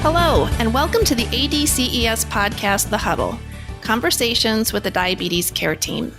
Hello, and welcome to the ADCES podcast, The Huddle, Conversations with the Diabetes Care Team.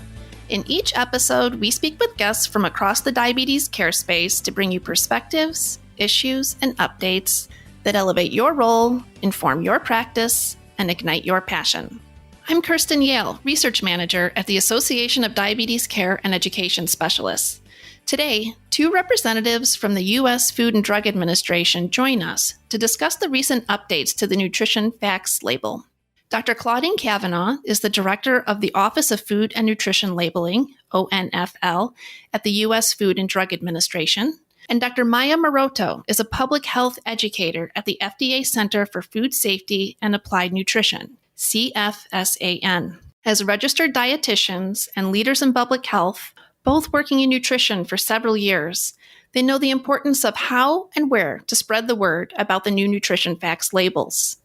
In each episode, we speak with guests from across the diabetes care space to bring you perspectives, issues, and updates that elevate your role, inform your practice, and ignite your passion. I'm Kirsten Yale, Research Manager at the Association of Diabetes Care and Education Specialists. Today, two representatives from the U.S. Food and Drug Administration join us to discuss the recent updates to the nutrition facts label. Dr. Claudine Cavanaugh is the Director of the Office of Food and Nutrition Labeling, ONFL, at the U.S. Food and Drug Administration. And Dr. Maya Maroto is a public health educator at the FDA Center for Food Safety and Applied Nutrition, CFSAN. As registered dietitians and leaders in public health, both working in nutrition for several years, they know the importance of how and where to spread the word about the new nutrition facts labels.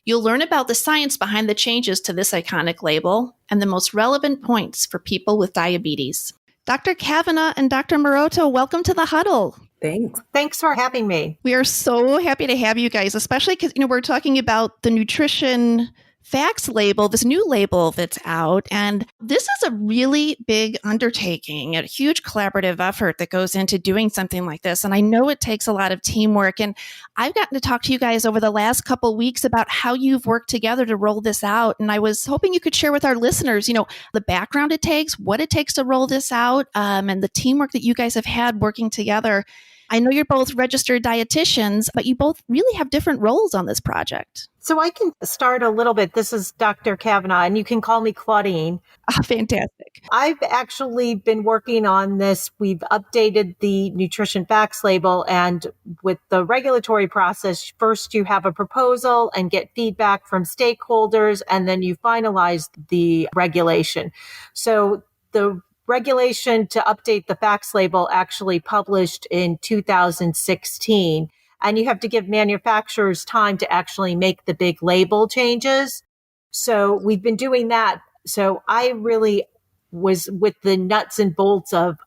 You'll learn about the science behind the changes to this iconic label and the most relevant points for people with diabetes. Dr. Cavanaugh and Dr. Maroto, welcome to the Huddle. Thanks. Thanks for having me. We are so happy to have you guys, especially because we're talking about the nutrition facts label, this new label that's out. And this is a really big undertaking, a huge collaborative effort that goes into doing something like this. And I know it takes a lot of teamwork. And I've gotten to talk to you guys over the last couple of weeks about how you've worked together to roll this out. And I was hoping you could share with our listeners, the background it takes, what it takes to roll this out, and the teamwork that you guys have had working together. I know you're both registered dietitians, but you both really have different roles on this project. So I can start a little bit. This is Dr. Cavanaugh, and you can call me Claudine. Oh, fantastic. I've actually been working on this. We've updated the nutrition facts label, and with the regulatory process, first you have a proposal and get feedback from stakeholders, and then you finalize the regulation. So the regulation to update the facts label actually published in 2016. And you have to give manufacturers time to actually make the big label changes. So we've been doing that. So I really was with the nuts and bolts of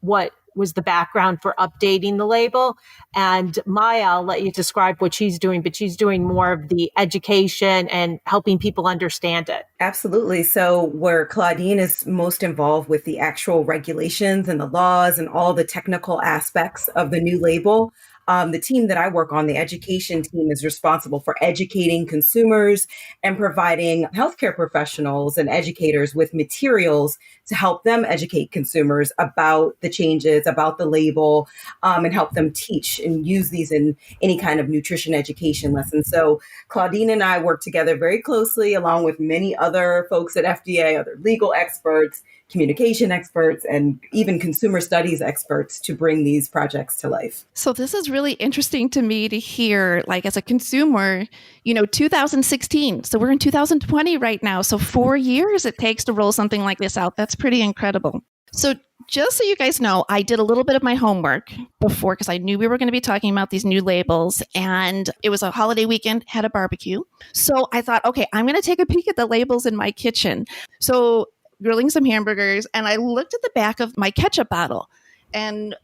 what was the background for updating the label. And Maya, I'll let you describe what she's doing, but she's doing more of the education and helping people understand it. Absolutely. So where Claudine is most involved with the actual regulations and the laws and all the technical aspects of the new label, the team that I work on, the education team, is responsible for educating consumers and providing healthcare professionals and educators with materials to help them educate consumers about the changes, about the label, and help them teach and use these in any kind of nutrition education lesson. So Claudine and I work together very closely, along with many other folks at FDA, other legal experts, communication experts, and even consumer studies experts to bring these projects to life. So this is really interesting to me to hear, like as a consumer, 2016. So we're in 2020 right now. So 4 years it takes to roll something like this out. That's pretty incredible. So just so you guys know, I did a little bit of my homework before because I knew we were going to be talking about these new labels, and it was a holiday weekend, had a barbecue. So I thought, okay, I'm going to take a peek at the labels in my kitchen. So grilling some hamburgers, and I looked at the back of my ketchup bottle and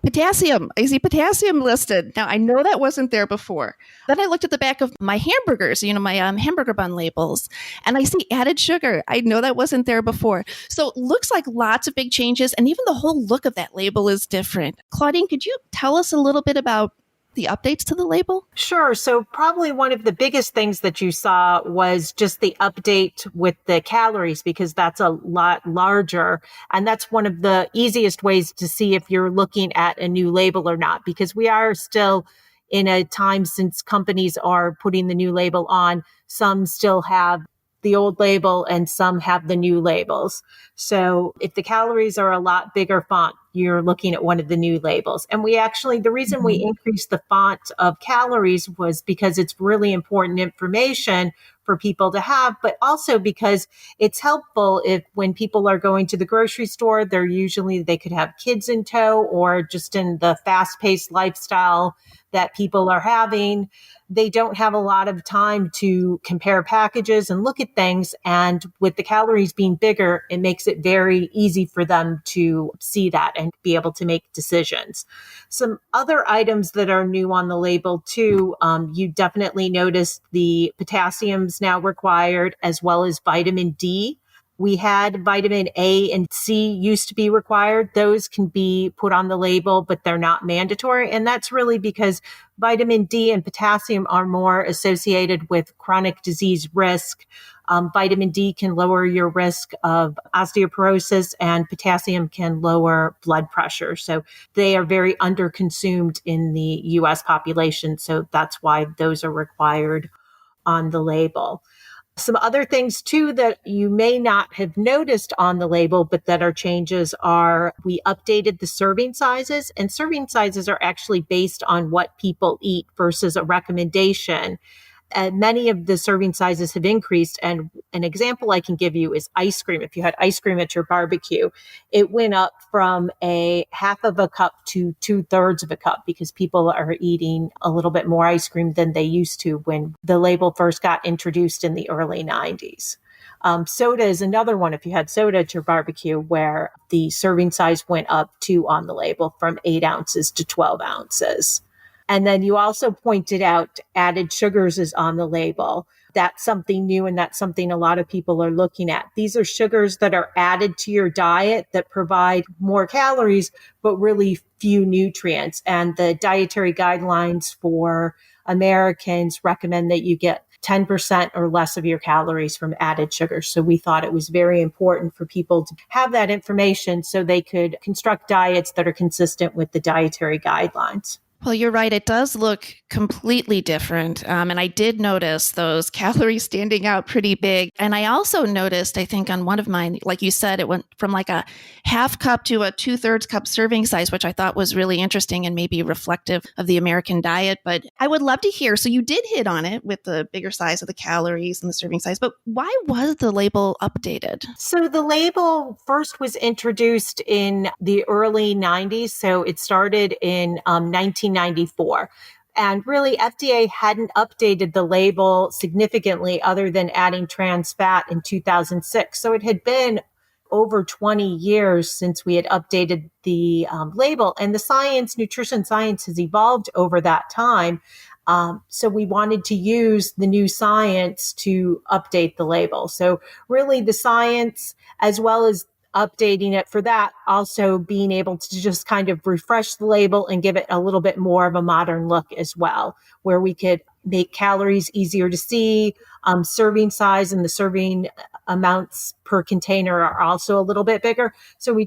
potassium. I see potassium listed. Now, I know that wasn't there before. Then I looked at the back of my hamburgers, my hamburger bun labels, and I see added sugar. I know that wasn't there before. So it looks like lots of big changes, and even the whole look of that label is different. Claudine, could you tell us a little bit about the updates to the label? Sure. So probably one of the biggest things that you saw was just the update with the calories, because that's a lot larger. And that's one of the easiest ways to see if you're looking at a new label or not, because we are still in a time since companies are putting the new label on. Some still have the old label and some have the new labels. So if the calories are a lot bigger font, you're looking at one of the new labels. And the reason we increased the font of calories was because it's really important information for people to have, but also because it's helpful when people are going to the grocery store, they could have kids in tow, or just in the fast-paced lifestyle that people are having. They don't have a lot of time to compare packages and look at things. And with the calories being bigger, it makes it very easy for them to see that and be able to make decisions. Some other items that are new on the label too, you definitely noticed the potassium's now required, as well as vitamin D. We had vitamin A and C used to be required. Those can be put on the label, but they're not mandatory. And that's really because vitamin D and potassium are more associated with chronic disease risk. Vitamin D can lower your risk of osteoporosis, and potassium can lower blood pressure. So they are very underconsumed in the US population. So that's why those are required on the label. Some other things too that you may not have noticed on the label, but that are changes are we updated the serving sizes, and serving sizes are actually based on what people eat versus a recommendation. And many of the serving sizes have increased. And an example I can give you is ice cream. If you had ice cream at your barbecue, it went up from a half of a cup to 2/3 of a cup because people are eating a little bit more ice cream than they used to when the label first got introduced in the early 90s. Soda is another one. If you had soda at your barbecue, where the serving size went up too on the label from 8 ounces to 12 ounces. And then you also pointed out added sugars is on the label. That's something new, and that's something a lot of people are looking at. These are sugars that are added to your diet that provide more calories, but really few nutrients. And the dietary guidelines for Americans recommend that you get 10% or less of your calories from added sugars. So we thought it was very important for people to have that information so they could construct diets that are consistent with the dietary guidelines. Well, you're right. It does look completely different. And I did notice those calories standing out pretty big. And I also noticed, I think on one of mine, like you said, it went from like a half cup to a 2/3 cup serving size, which I thought was really interesting and maybe reflective of the American diet. But I would love to hear. So you did hit on it with the bigger size of the calories and the serving size, but why was the label updated? So the label first was introduced in the early 90s. So it started in 1994. And really, FDA hadn't updated the label significantly other than adding trans fat in 2006. So it had been over 20 years since we had updated the label. And the science, nutrition science, has evolved over that time. So we wanted to use the new science to update the label. So really the science, as well as updating it for that, also being able to just kind of refresh the label and give it a little bit more of a modern look as well, where we could make calories easier to see, serving size and the serving amounts per container are also a little bit bigger. So we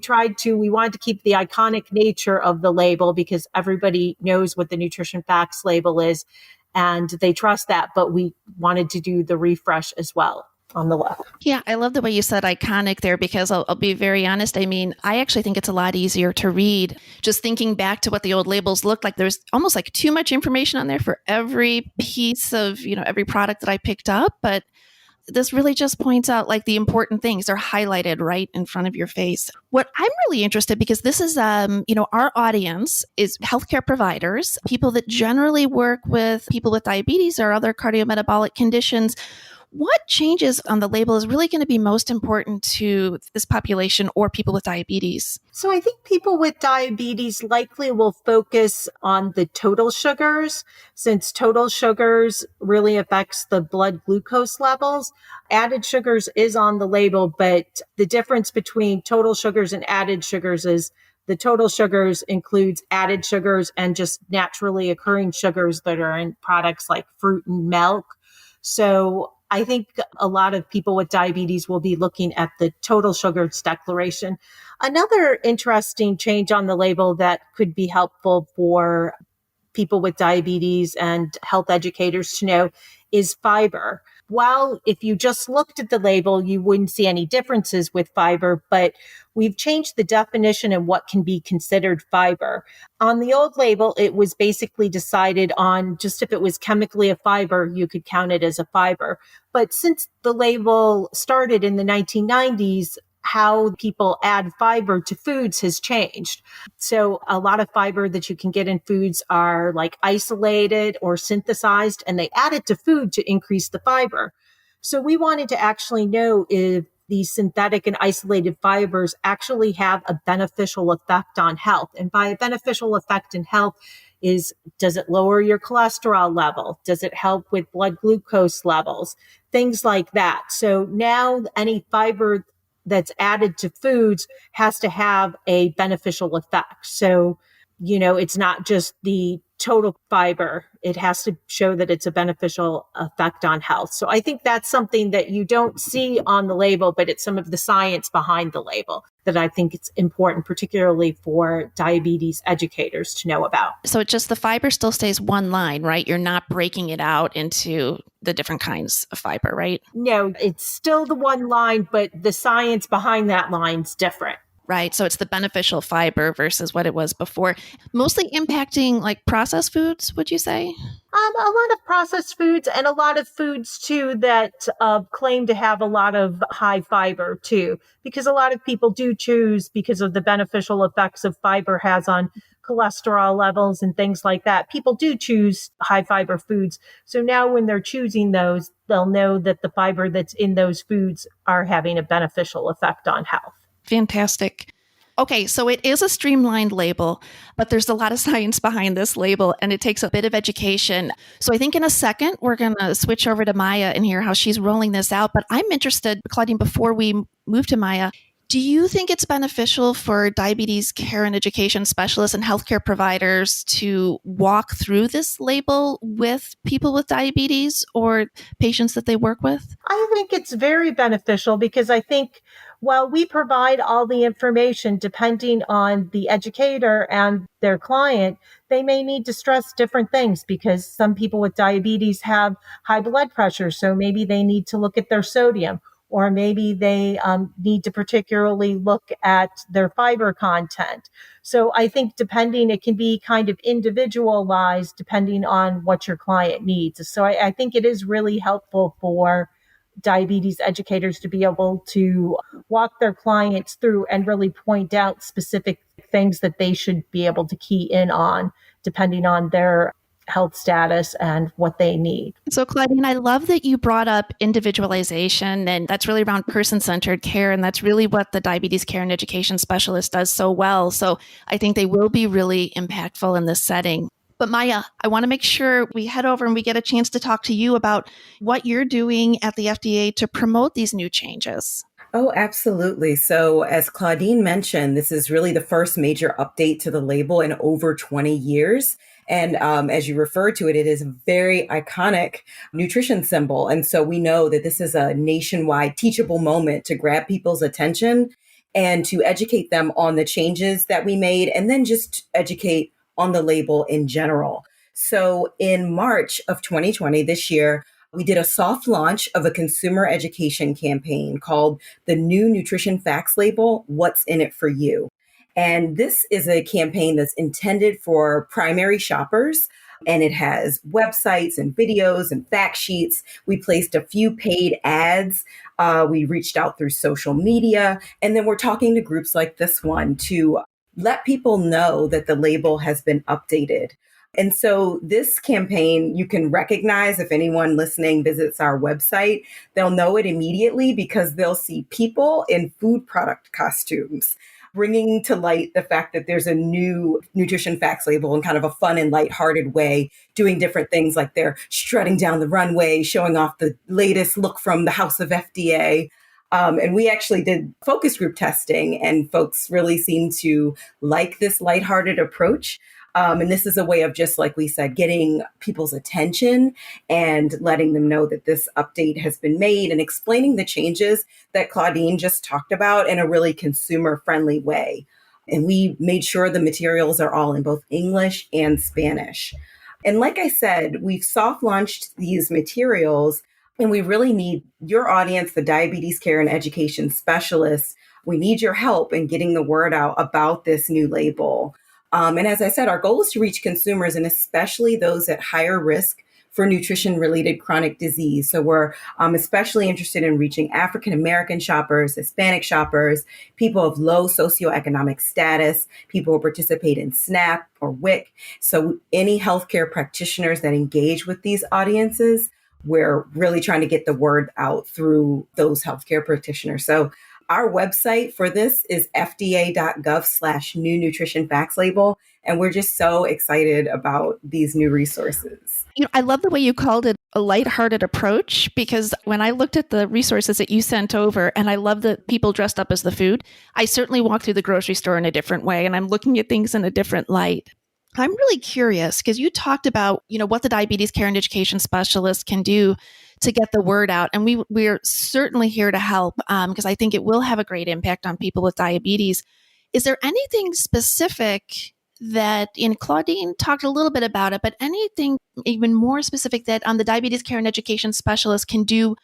wanted to keep the iconic nature of the label because everybody knows what the nutrition facts label is and they trust that, but we wanted to do the refresh as well on the left. Yeah, I love the way you said iconic there because I'll be very honest. I mean, I actually think it's a lot easier to read. Just thinking back to what the old labels looked like, there's almost like too much information on there for every piece of, every product that I picked up. But this really just points out like the important things are highlighted right in front of your face. What I'm really interested, because this is, our audience is healthcare providers, people that generally work with people with diabetes or other cardiometabolic conditions. What changes on the label is really going to be most important to this population or people with diabetes? So I think people with diabetes likely will focus on the total sugars, since total sugars really affects the blood glucose levels. Added sugars is on the label, but the difference between total sugars and added sugars is the total sugars includes added sugars and just naturally occurring sugars that are in products like fruit and milk. So I think a lot of people with diabetes will be looking at the total sugars declaration. Another interesting change on the label that could be helpful for people with diabetes and health educators to know is fiber. While if you just looked at the label, you wouldn't see any differences with fiber, but we've changed the definition and what can be considered fiber. On the old label, it was basically decided on just if it was chemically a fiber, you could count it as a fiber. But since the label started in the 1990s, how people add fiber to foods has changed. So a lot of fiber that you can get in foods are like isolated or synthesized, and they add it to food to increase the fiber. So we wanted to actually know if these synthetic and isolated fibers actually have a beneficial effect on health. And by a beneficial effect in health does it lower your cholesterol level? Does it help with blood glucose levels? Things like that. So now any fiber that's added to foods has to have a beneficial effect. So, it's not just the total fiber. It has to show that it's a beneficial effect on health. So I think that's something that you don't see on the label, but it's some of the science behind the label that I think it's important, particularly for diabetes educators to know about. So it just the fiber still stays one line, right? You're not breaking it out into the different kinds of fiber, right? No, it's still the one line, but the science behind that line's different. Right. So it's the beneficial fiber versus what it was before, mostly impacting like processed foods, would you say? A lot of processed foods and a lot of foods too that claim to have a lot of high fiber too, because a lot of people do choose because of the beneficial effects of fiber has on cholesterol levels and things like that. People do choose high fiber foods. So now when they're choosing those, they'll know that the fiber that's in those foods are having a beneficial effect on health. Fantastic. Okay, so it is a streamlined label, but there's a lot of science behind this label and it takes a bit of education. So I think in a second, we're going to switch over to Maya and hear how she's rolling this out. But I'm interested, Claudine, before we move to Maya, do you think it's beneficial for diabetes care and education specialists and healthcare providers to walk through this label with people with diabetes or patients that they work with? I think it's very beneficial because I think while we provide all the information depending on the educator and their client, they may need to stress different things because some people with diabetes have high blood pressure. So maybe they need to look at their sodium, or maybe they need to particularly look at their fiber content. So I think it can be kind of individualized depending on what your client needs. So I think it is really helpful for diabetes educators to be able to walk their clients through and really point out specific things that they should be able to key in on depending on their health status and what they need. So Claudine, I love that you brought up individualization, and that's really around person-centered care. And that's really what the diabetes care and education specialist does so well. So I think they will be really impactful in this setting. But Maya, I want to make sure we head over and we get a chance to talk to you about what you're doing at the FDA to promote these new changes. Oh, absolutely. So as Claudine mentioned, this is really the first major update to the label in over 20 years. And as you referred to it, it is a very iconic nutrition symbol. And so we know that this is a nationwide teachable moment to grab people's attention and to educate them on the changes that we made, and then just educate on the label in general. So in March of 2020, this year, we did a soft launch of a consumer education campaign called the New Nutrition Facts Label, What's in It for You? And this is a campaign that's intended for primary shoppers, and it has websites and videos and fact sheets. We placed a few paid ads. We reached out through social media, and then we're talking to groups like this one to let people know that the label has been updated. And so this campaign, you can recognize if anyone listening visits our website, they'll know it immediately because they'll see people in food product costumes, bringing to light the fact that there's a new nutrition facts label in kind of a fun and lighthearted way, doing different things like they're strutting down the runway, showing off the latest look from the House of FDA. And we actually did focus group testing, and folks really seem to like this lighthearted approach. And this is a way of, just like we said, getting people's attention and letting them know that this update has been made and explaining the changes that Claudine just talked about in a really consumer-friendly way. And we made sure the materials are all in both English and Spanish. And like I said, we've soft launched these materials, and we really need your audience, the diabetes care and education specialists. We need your help in getting the word out about this new label. And as I said, our goal is to reach consumers, and especially those at higher risk for nutrition-related chronic disease. So we're especially interested in reaching African-American shoppers, Hispanic shoppers, people of low socioeconomic status, people who participate in SNAP or WIC. So any healthcare practitioners that engage with these audiences, we're really trying to get the word out through those healthcare practitioners. So our website for this is fda.gov/new nutrition facts label. And we're just so excited about these new resources. I love the way you called it a lighthearted approach, because when I looked at the resources that you sent over, and I love that people dressed up as the food, I certainly walk through the grocery store in a different way, and I'm looking at things in a different light. I'm really curious because you talked about, what the diabetes care and education specialists can do to get the word out. And we're certainly here to help because I think it will have a great impact on people with diabetes. Is there anything specific that, and Claudine talked a little bit about it, but anything even more specific that the diabetes care and education specialists can do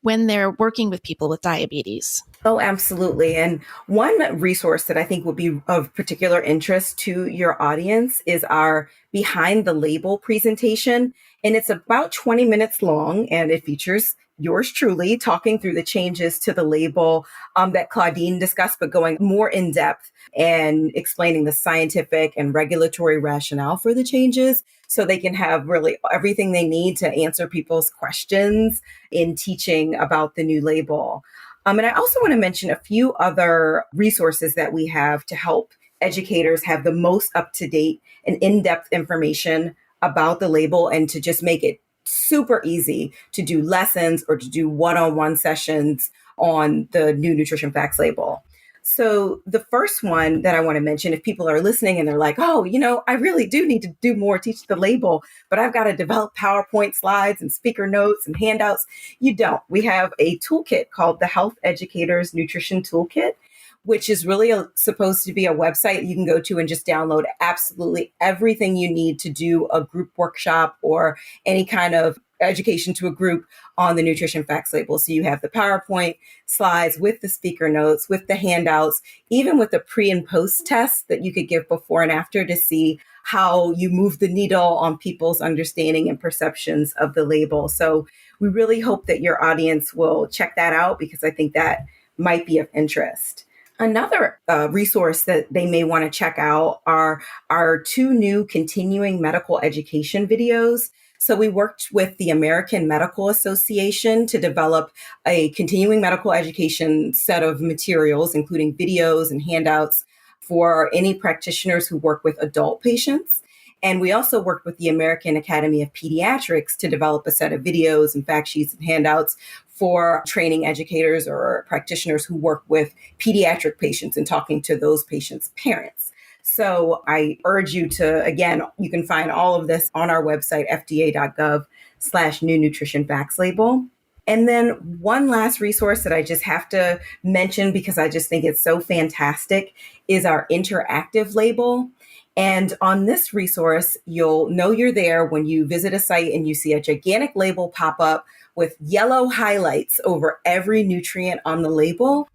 when they're working with people with diabetes? Oh, absolutely. And one resource that I think will be of particular interest to your audience is our Behind the Label presentation. And it's about 20 minutes long, and it features yours truly talking through the changes to the label that Claudine discussed, but going more in depth and explaining the scientific and regulatory rationale for the changes so they can have really everything they need to answer people's questions in teaching about the new label. And I also want to mention a few other resources that we have to help educators have the most up-to-date and in-depth information about the label and to just make it super easy to do lessons or to do one-on-one sessions on the new nutrition facts label. So the first one that I want to mention, if people are listening and they're like, oh, I really do need to do more, teach the label, but I've got to develop PowerPoint slides and speaker notes and handouts. You don't. We have a toolkit called the Health Educators Nutrition Toolkit, which is really supposed to be a website you can go to and just download absolutely everything you need to do a group workshop or any kind of education to a group on the nutrition facts label. So you have the PowerPoint slides with the speaker notes, with the handouts, even with the pre and post tests that you could give before and after to see how you move the needle on people's understanding and perceptions of the label. So we really hope that your audience will check that out because I think that might be of interest. Another resource that they may want to check out are our 2 new continuing medical education videos. So we worked with the American Medical Association to develop a continuing medical education set of materials, including videos and handouts for any practitioners who work with adult patients. And we also worked with the American Academy of Pediatrics to develop a set of videos and fact sheets and handouts for training educators or practitioners who work with pediatric patients and talking to those patients' parents. So I urge you to, again, you can find all of this on our website, fda.gov/new nutrition facts label. And then one last resource that I just have to mention because I just think it's so fantastic is our interactive label. And on this resource, you'll know you're there when you visit a site and you see a gigantic label pop up with yellow highlights over every nutrient on the label.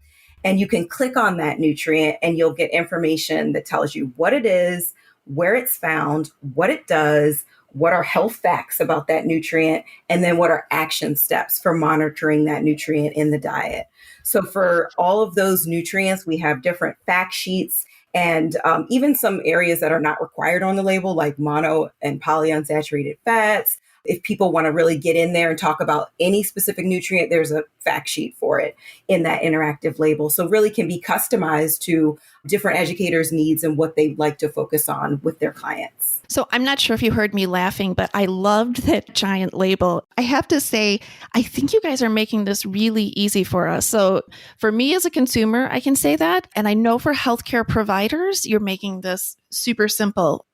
And you can click on that nutrient and you'll get information that tells you what it is, where it's found, what it does, what are health facts about that nutrient, and then what are action steps for monitoring that nutrient in the diet. So for all of those nutrients, we have different fact sheets and even some areas that are not required on the label, like mono and polyunsaturated fats. If people want to really get in there and talk about any specific nutrient, there's a fact sheet for it in that interactive label. So really can be customized to different educators' needs and what they like to focus on with their clients. So I'm not sure if you heard me laughing, but I loved that giant label. I have to say, I think you guys are making this really easy for us. So for me as a consumer, I can say that. And I know for healthcare providers, you're making this super simple.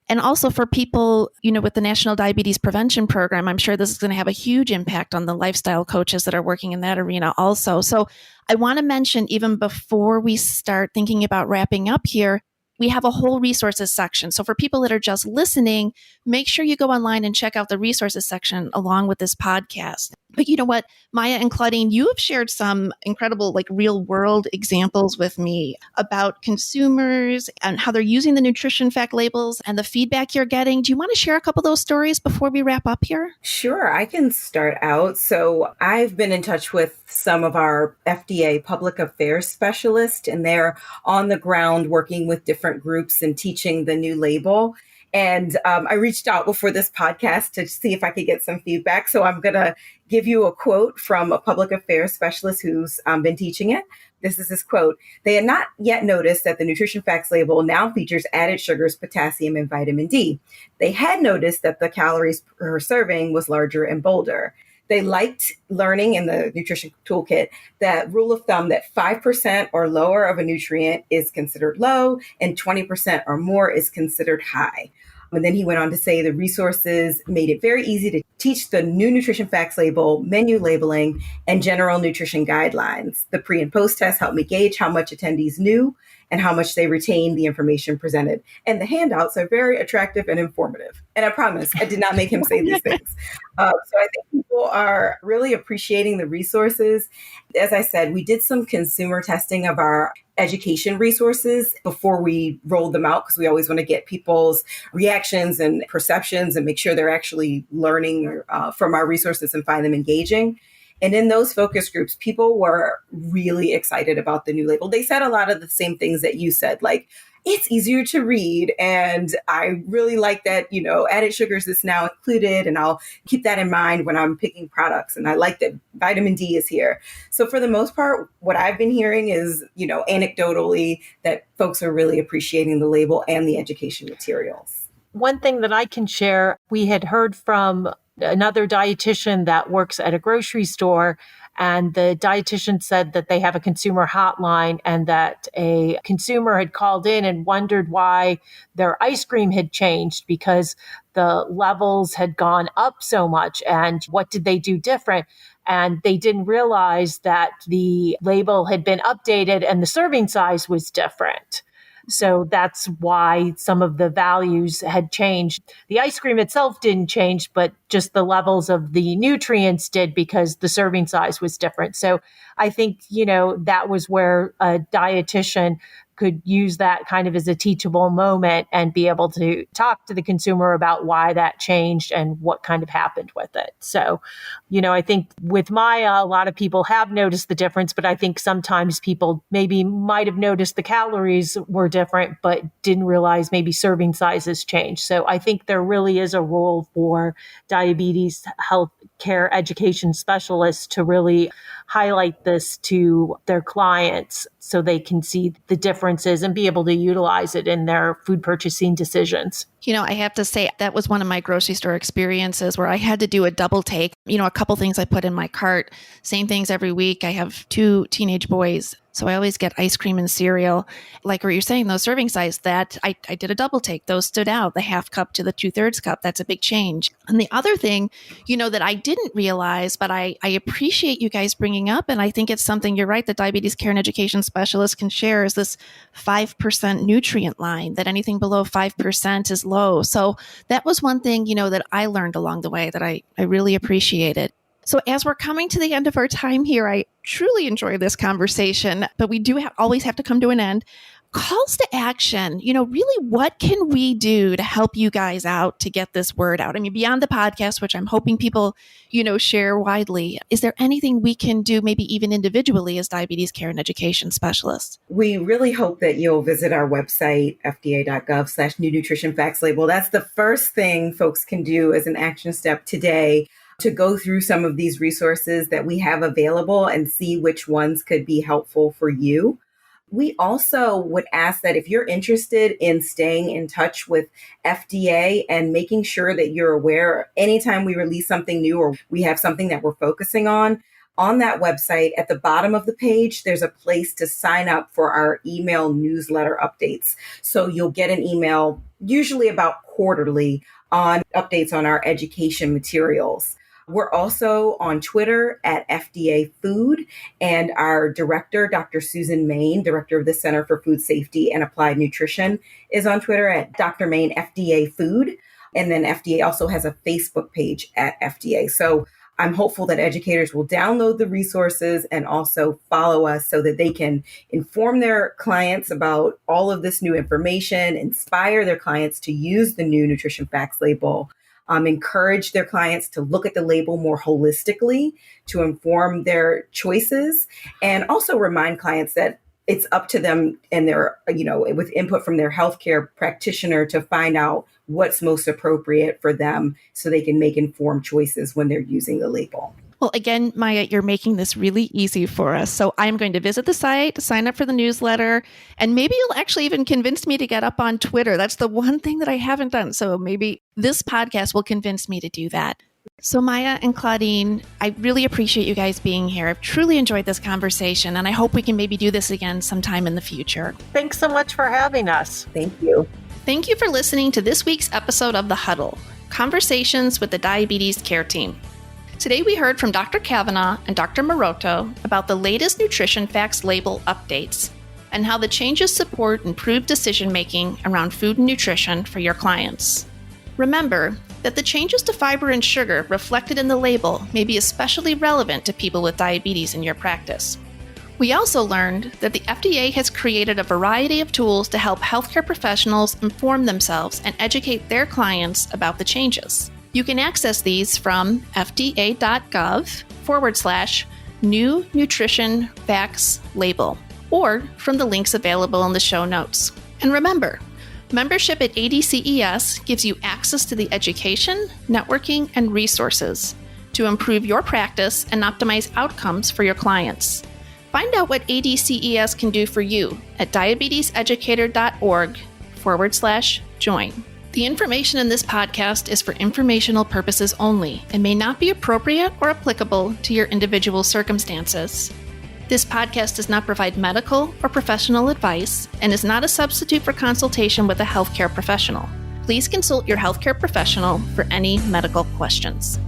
And also for people, with the National Diabetes Prevention Program, I'm sure this is going to have a huge impact on the lifestyle coaches that are working in that arena also. So I want to mention, even before we start thinking about wrapping up here, we have a whole resources section. So for people that are just listening, make sure you go online and check out the resources section along with this podcast. But you know what, Maya and Claudine, you have shared some incredible real world examples with me about consumers and how they're using the nutrition fact labels and the feedback you're getting. Do you want to share a couple of those stories before we wrap up here? Sure, I can start out. So I've been in touch with some of our FDA public affairs specialists, and they're on the ground working with different groups and teaching the new label. And I reached out before this podcast to see if I could get some feedback. So I'm going to give you a quote from a public affairs specialist who's been teaching it. This is his quote. They had not yet noticed that the nutrition facts label now features added sugars, potassium, and vitamin D. They had noticed that the calories per serving was larger and bolder. They liked learning in the nutrition toolkit that rule of thumb that 5% or lower of a nutrient is considered low and 20% or more is considered high. And then he went on to say the resources made it very easy to teach the new nutrition facts label, menu labeling, and general nutrition guidelines. The pre and post test helped me gauge how much attendees knew and how much they retained the information presented. And the handouts are very attractive and informative. And I promise I did not make him say these things. So I think people are really appreciating the resources. As I said, we did some consumer testing of our education resources before we rolled them out, because we always want to get people's reactions and perceptions and make sure they're actually learning from our resources and find them engaging. And in those focus groups, people were really excited about the new label. They said a lot of the same things that you said, like, it's easier to read. And I really like that, added sugars is now included. And I'll keep that in mind when I'm picking products. And I like that vitamin D is here. So for the most part, what I've been hearing is, anecdotally, that folks are really appreciating the label and the education materials. One thing that I can share, we had heard from another dietitian that works at a grocery store, and the dietitian said that they have a consumer hotline and that a consumer had called in and wondered why their ice cream had changed because the levels had gone up so much and what did they do different. And they didn't realize that the label had been updated and the serving size was different. So that's why some of the values had changed. The ice cream itself didn't change, but just the levels of the nutrients did because the serving size was different. So I think, that was where a dietitian could use that kind of as a teachable moment and be able to talk to the consumer about why that changed and what kind of happened with it. So, I think with Maya, a lot of people have noticed the difference, but I think sometimes people maybe might have noticed the calories were different, but didn't realize maybe serving sizes changed. So I think there really is a role for diabetes health care education specialists to really highlight this to their clients so they can see the differences and be able to utilize it in their food purchasing decisions. I have to say that was one of my grocery store experiences where I had to do a double take. A couple things I put in my cart, same things every week. I have 2 teenage boys, so I always get ice cream and cereal. Like what you're saying, those serving size, that I did a double take. Those stood out, the half cup to the 2/3 cup. That's a big change. And the other thing, that I didn't realize, but I appreciate you guys bringing up, and I think it's something, you're right, the diabetes care and education specialist can share, is this 5% nutrient line, that anything below 5% is low. So that was one thing, that I learned along the way that I really appreciated. So as we're coming to the end of our time here, I truly enjoy this conversation, but we do always have to come to an end. Calls to action, really what can we do to help you guys out to get this word out? I mean, beyond the podcast, which I'm hoping people, share widely, is there anything we can do, maybe even individually as diabetes care and education specialists? We really hope that you'll visit our website, fda.gov/new nutrition facts label. That's the first thing folks can do as an action step today, to go through some of these resources that we have available and see which ones could be helpful for you. We also would ask that if you're interested in staying in touch with FDA and making sure that you're aware anytime we release something new or we have something that we're focusing on that website, at the bottom of the page, there's a place to sign up for our email newsletter updates. So you'll get an email, usually about quarterly, on updates on our education materials. We're also on Twitter at FDA Food, and our director, Dr. Susan Main, director of the Center for Food Safety and Applied Nutrition, is on Twitter at Dr. Main FDA Food. And then FDA also has a Facebook page at FDA. So I'm hopeful that educators will download the resources and also follow us so that they can inform their clients about all of this new information, inspire their clients to use the new nutrition facts label, encourage their clients to look at the label more holistically to inform their choices, and also remind clients that it's up to them and their, with input from their healthcare practitioner to find out what's most appropriate for them so they can make informed choices when they're using the label. Well, again, Maya, you're making this really easy for us. So I'm going to visit the site, sign up for the newsletter, and maybe you'll actually even convince me to get up on Twitter. That's the one thing that I haven't done. So maybe this podcast will convince me to do that. So Maya and Claudine, I really appreciate you guys being here. I've truly enjoyed this conversation, and I hope we can maybe do this again sometime in the future. Thanks so much for having us. Thank you. Thank you for listening to this week's episode of The Huddle, Conversations with the Diabetes Care Team. Today we heard from Dr. Kavanaugh and Dr. Maroto about the latest nutrition facts label updates and how the changes support improved decision-making around food and nutrition for your clients. Remember that the changes to fiber and sugar reflected in the label may be especially relevant to people with diabetes in your practice. We also learned that the FDA has created a variety of tools to help healthcare professionals inform themselves and educate their clients about the changes. You can access these from fda.gov/new nutrition facts label or from the links available in the show notes. And remember, membership at ADCES gives you access to the education, networking, and resources to improve your practice and optimize outcomes for your clients. Find out what ADCES can do for you at diabeteseducator.org/join. The information in this podcast is for informational purposes only and may not be appropriate or applicable to your individual circumstances. This podcast does not provide medical or professional advice and is not a substitute for consultation with a healthcare professional. Please consult your healthcare professional for any medical questions.